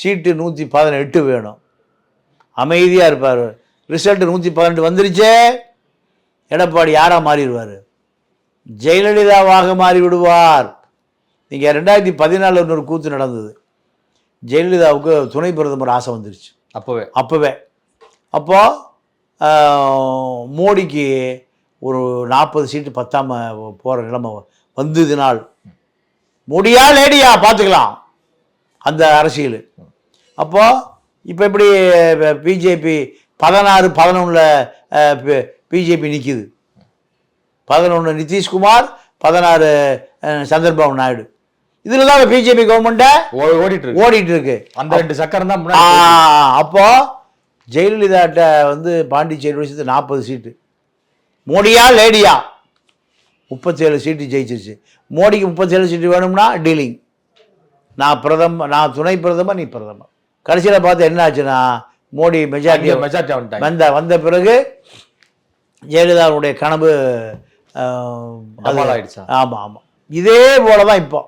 சீட்டு 118 வேணும், அமைதியாக இருப்பார். ரிசல்ட்டு 118 வந்துருச்சே, எடப்பாடி யாராக மாறிடுவார்? ஜெயலலிதாவாக மாறி விடுவார். நீங்கள் 2014 இன்னொரு கூத்து நடந்தது. ஜெயலலிதாவுக்கு துணை பிரதமர் ஆசை வந்துருச்சு அப்போவே. அப்போது மோடிக்கு ஒரு 40 சீட்டு பத்தாமல் போகிற நிலைமை வந்ததுனால், மோடியா லேடியா பார்த்துக்கலாம் அந்த அரசியல். அப்போது இப்போ எப்படி பிஜேபி 16-11 பிஜேபி நிற்கிது, 11 நிதிஷ்குமார், 16 சந்திரபாபு நாயுடு. இதில் தான் பிஜேபி கவர்மெண்ட்டை ஓடிட்டு இருக்கு. அந்த 2 சக்கரம் தான். அப்போ ஜெயலலிதாட்ட வந்து பாண்டிச்சேரி விஷயத்து 40 சீட்டு, மோடியா லேடியா 37 சீட்டு ஜெயிச்சிருச்சு. மோடிக்கு 37 சீட்டு வேணும்னா டீலிங், நான் துணை பிரதமர், நீ பிரதமர். கடைசியில் பார்த்து என்ன ஆச்சுன்னா, மோடி மெஜாரிட்டி வந்த பிறகு ஜெயலலிதாவுடைய கனவு ஆமாம். இதே போல தான் இப்போ